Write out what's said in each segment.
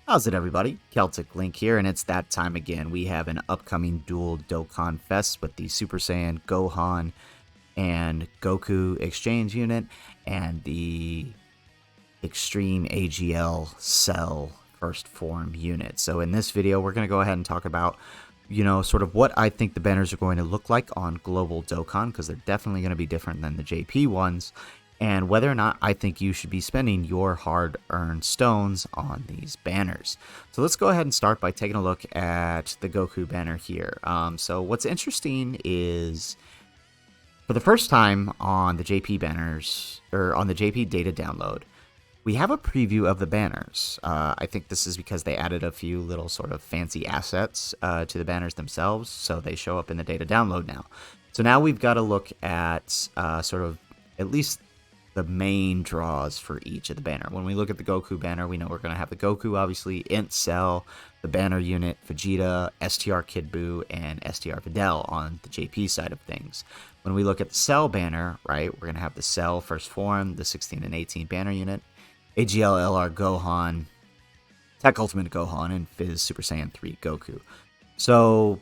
How's it, everybody? Celtic Link here, and it's that time again. We have an upcoming Dual Dokkan Fest with the Super Saiyan Gohan and Goku exchange unit and the Extreme AGL Cell First Form unit. So in this video, we're going to go ahead and talk about, sort of what I think the banners are going to look like on Global Dokkan, because they're definitely going to be different than the JP ones, and whether or not I think you should be spending your hard-earned stones on these banners. So let's go ahead and start by taking a look at the Goku banner here. So what's interesting is, for the first time on the JP banners, or on the JP data download, we have a preview of the banners. I think this is because they added a few little sort of fancy assets to the banners themselves, so they show up in the data download now. So now we've got to look at sort of at least the main draws for each of the banner. When we look at the Goku banner, we know we're going to have the Goku, obviously, Int Cell, the banner unit, Vegeta, STR Kid Buu, and STR Videl on the JP side of things. When we look at the Cell banner, right, we're going to have the Cell First Form, the 16 and 18 banner unit, AGL LR Gohan, Tech Ultimate Gohan, and Fizz Super Saiyan 3 Goku. So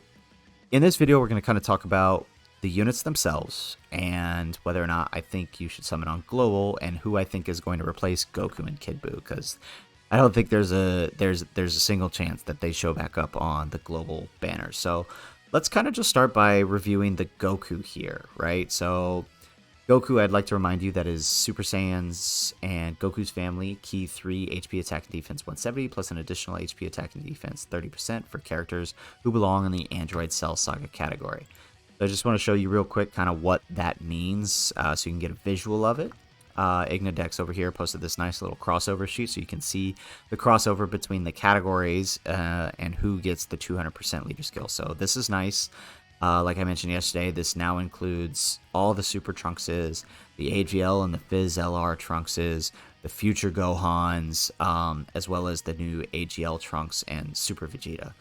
in this video, we're going to kind of talk about the units themselves and whether or not I think you should summon on Global, and who I think is going to replace Goku and Kid Buu, because I don't think there's a single chance that they show back up on the Global banner. So let's kind of just start by reviewing the Goku here, right? So Goku, I'd like to remind you that is Super Saiyans and Goku's family, key 3 HP attack and defense 170, plus an additional HP attack and defense 30% for characters who belong in the Android Cell Saga category. So I just want to show you real quick kind of what that means so you can get a visual of it. Ignadex over here posted this nice little crossover sheet so you can see the crossover between the categories and who gets the 200% leader skill. So this is nice. Like I mentioned yesterday, this now includes all the Super Trunkses, the AGL and the Fizz LR Trunkses, the future Gohans, as well as the new AGL Trunks and Super Vegeta.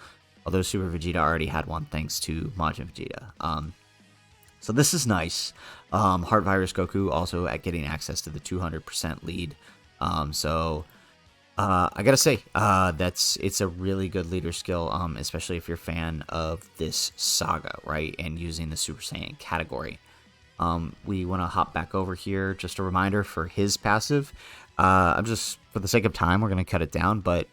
Although Super Vegeta already had one thanks to Majin Vegeta. So this is nice. Heart Virus Goku also at getting access to the 200% lead. I gotta say, it's a really good leader skill, especially if you're a fan of this saga, right? And using the Super Saiyan category. We want to hop back over here. Just a reminder for his passive. I'm just, for the sake of time, we're going to cut it down, but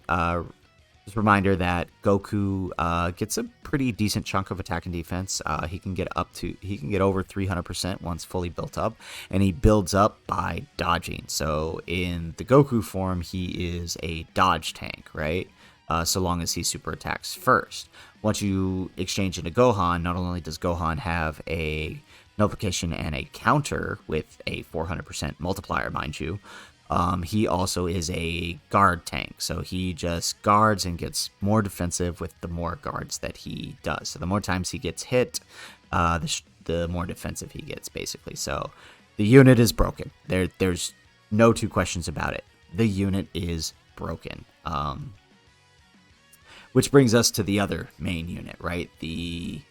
just a reminder that Goku gets a pretty decent chunk of attack and defense. He can get over 300% once fully built up, and he builds up by dodging. So in the Goku form, he is a dodge tank, right? So long as he super attacks first. Once you exchange into Gohan, not only does Gohan have a nullification and a counter with a 400% multiplier, mind you, he also is a guard tank, so he just guards and gets more defensive with the more guards that he does. So the more times he gets hit, the more defensive he gets, basically. So the unit is broken. There's no two questions about it. The unit is broken. Which brings us to the other main unit, right? The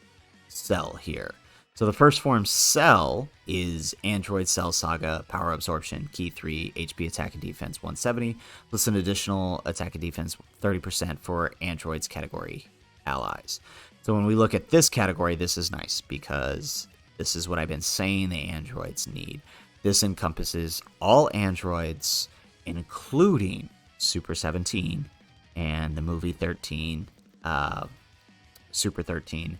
Cell here. So the first form Cell is Android Cell Saga, Power Absorption, Key 3, HP Attack and Defense 170, plus an additional Attack and Defense 30% for Androids category allies. So when we look at this category, this is nice because this is what I've been saying the androids need. This encompasses all androids, including Super 17 and the movie 13, Super 13,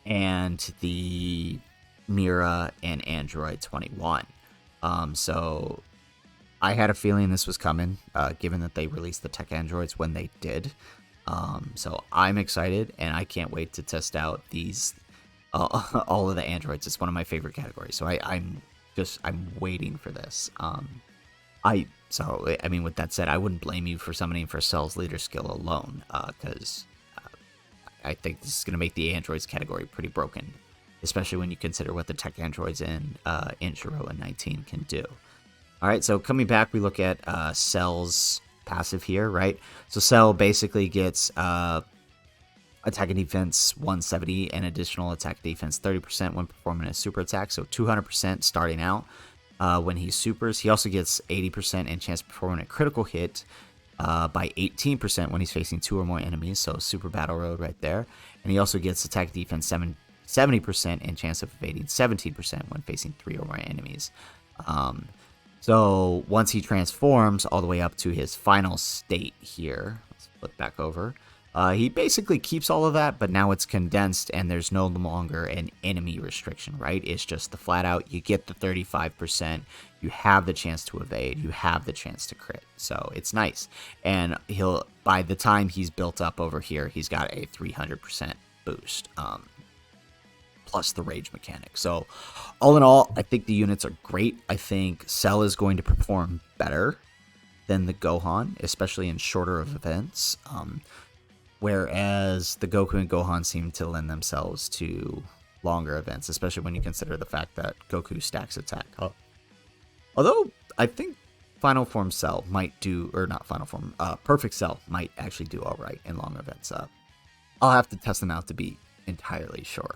and the Mira and Android 21. So I had a feeling this was coming, given that they released the tech androids when they did. So I'm excited, and I can't wait to test out these all of the androids. It's one of my favorite categories, so I'm waiting for this. With that said, I wouldn't blame you for summoning for Cell's leader skill alone, because I think this is going to make the androids category pretty broken, especially when you consider what the tech androids in Inshiro and 19 can do. All right, so coming back, we look at Cell's passive here, right? So Cell basically gets attack and defense 170 and additional attack defense 30% when performing a super attack, so 200% starting out when he supers. He also gets 80% and chance of performing a critical hit by 18% when he's facing 2 or more enemies, so super battle road right there. And he also gets attack defense 70% and chance of evading 17% when facing 3 or more enemies. So once he transforms all the way up to his final state here, let's flip back over. He basically keeps all of that, but now it's condensed and there's no longer an enemy restriction, right? It's just the flat out, you get the 35%, you have the chance to evade, you have the chance to crit. So it's nice. And by the time he's built up over here, he's got a 300% boost. Plus the rage mechanic. So all in all, I think the units are great. I think Cell is going to perform better than the Gohan, especially in shorter events. Whereas the Goku and Gohan seem to lend themselves to longer events, especially when you consider the fact that Goku stacks attack. Although I think Final Form Cell might do, or not Final Form, Perfect Cell might actually do all right in long events. I'll have to test them out to be entirely sure.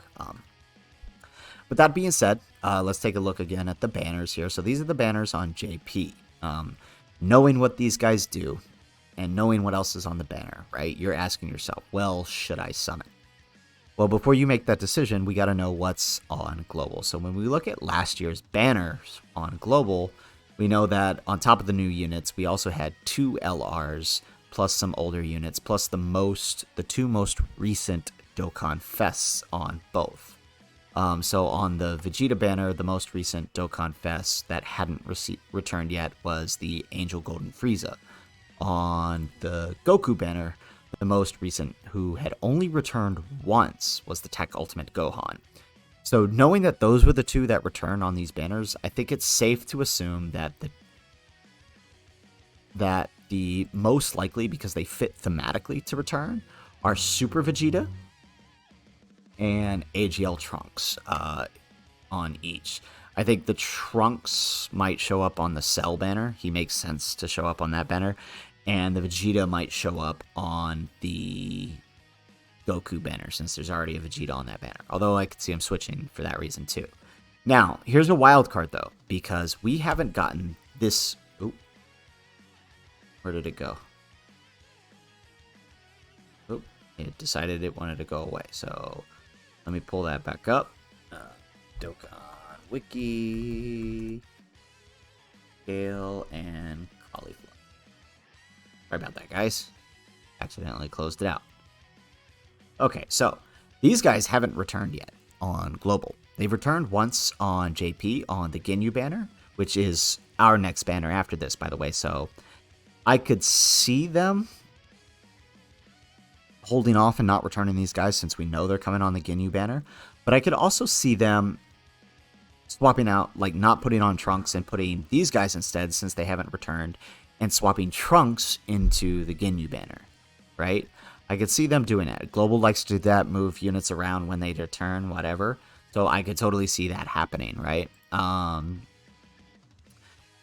With that being said, let's take a look again at the banners here. So these are the banners on JP. Knowing what these guys do and knowing what else is on the banner, right? You're asking yourself, well, should I summon? Well, before you make that decision, we got to know what's on Global. So when we look at last year's banners on Global, we know that on top of the new units, we also had 2 LRs plus some older units, plus the 2 most recent Dokkan Fests on both. So on the Vegeta banner, the most recent Dokkan Fest that hadn't returned yet was the Angel Golden Frieza. On the Goku banner, the most recent, who had only returned once, was the Tech Ultimate Gohan. So knowing that those were the 2 that returned on these banners, I think it's safe to assume that the most likely, because they fit thematically to return, are Super Vegeta and AGL Trunks on each. I think the Trunks might show up on the Cell banner. He makes sense to show up on that banner. And the Vegeta might show up on the Goku banner, since there's already a Vegeta on that banner. Although I could see him switching for that reason too. Now, here's a wild card though, because we haven't gotten this... Oop. Where did it go? Oop. It decided it wanted to go away. So let me pull that back up. Dokkan Wiki, Scale, and Cauliflower. Sorry about that, guys. Accidentally closed it out. Okay, so these guys haven't returned yet on Global. They've returned once on JP on the Ginyu banner, which is our next banner after this, by the way. So I could see them holding off and not returning these guys since we know they're coming on the Ginyu banner. But I could also see them swapping out, like not putting on Trunks and putting these guys instead since they haven't returned, and swapping Trunks into the Ginyu banner, right? I could see them doing that. Global likes to do that, move units around when they return, whatever. So I could totally see that happening, right?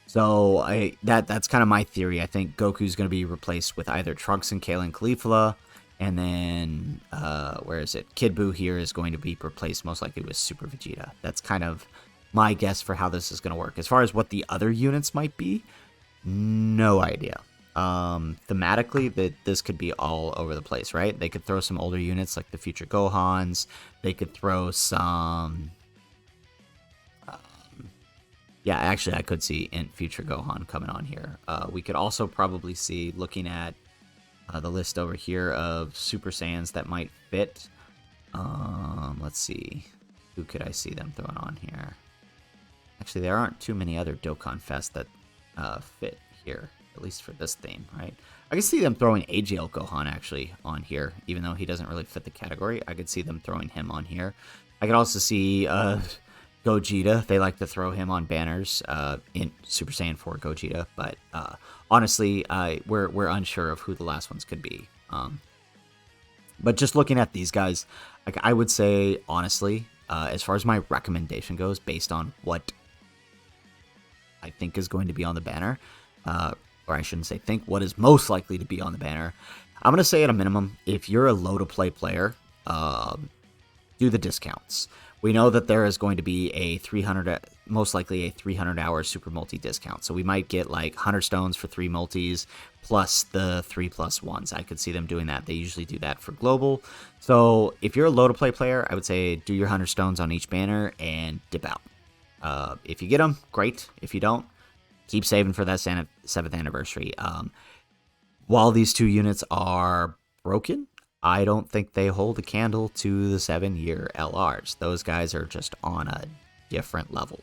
So that's kind of my theory. I think Goku's going to be replaced with either Trunks and Kale and Caulifla, and then where is it? Kid Buu here is going to be replaced most likely with Super Vegeta. That's kind of my guess for how this is going to work. As far as what the other units might be, no idea. Thematically, this could be all over the place, right? They could throw some older units like the future Gohans. They could throw some... yeah, actually, I could see future Gohan coming on here. We could also probably see, looking at the list over here of Super Saiyans that might fit. Let's see. Who could I see them throwing on here? Actually, there aren't too many other Dokkan Fest that fit here, at least for this theme, right? I could see them throwing AGL Gohan actually on here, even though he doesn't really fit the category. I could see them throwing him on here. I could also see Gogeta. They like to throw him on banners in Super Saiyan 4 Gogeta, but honestly, we're unsure of who the last ones could be. But just looking at these guys, like, I would say, honestly, as far as my recommendation goes, based on what I think is going to be on the banner, or I shouldn't say think, what is most likely to be on the banner, I'm going to say at a minimum, if you're a low-to-play player, do the discounts. We know that there is going to be a 300, most likely a 300-hour super multi discount. So we might get like 100 stones for 3 multis plus the 3+1s. I could see them doing that. They usually do that for global. So if you're a low to play player, I would say do your 100 stones on each banner and dip out. If you get them, great. If you don't, keep saving for that 7th anniversary. While these two units are broken, I don't think they hold a candle to the 7-year LRs. Those guys are just on a different level.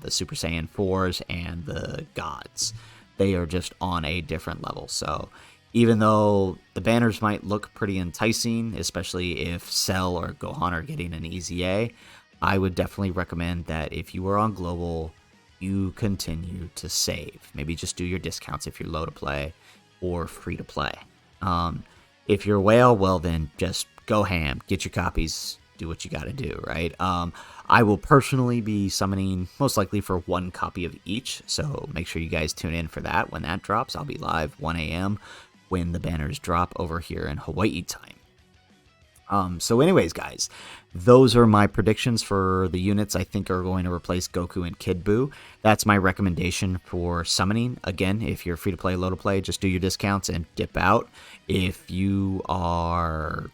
The Super Saiyan 4s and the Gods. They are just on a different level. So even though the banners might look pretty enticing, especially if Cell or Gohan are getting an easy A, I would definitely recommend that if you are on global, you continue to save. Maybe just do your discounts if you're low to play or free to play. If you're whale, well then just go ham, get your copies, do what you got to do, right? I will personally be summoning most likely for 1 copy of each, so make sure you guys tune in for that. When that drops, I'll be live 1 a.m. when the banners drop over here in Hawaii time. So anyways, guys, those are my predictions for the units I think are going to replace Goku and Kid Buu. That's my recommendation for summoning. Again, if you're free to play, low to play, just do your discounts and dip out. If you are...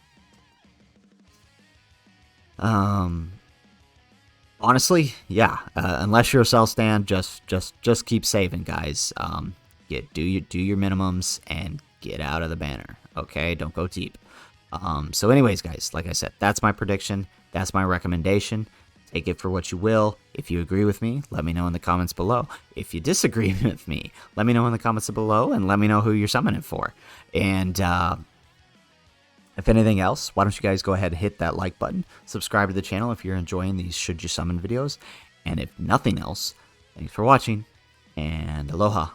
honestly, yeah, unless you're a Cell stand, just keep saving, guys. Do your minimums and get out of the banner, okay? Don't go deep. So anyways, guys, like I said, that's my prediction. That's my recommendation. Take it for what you will. If you agree with me, let me know in the comments below. If you disagree with me, let me know in the comments below and let me know who you're summoning for. And if anything else, why don't you guys go ahead and hit that like button. Subscribe to the channel if you're enjoying these Should You Summon videos. And if nothing else, thanks for watching and aloha.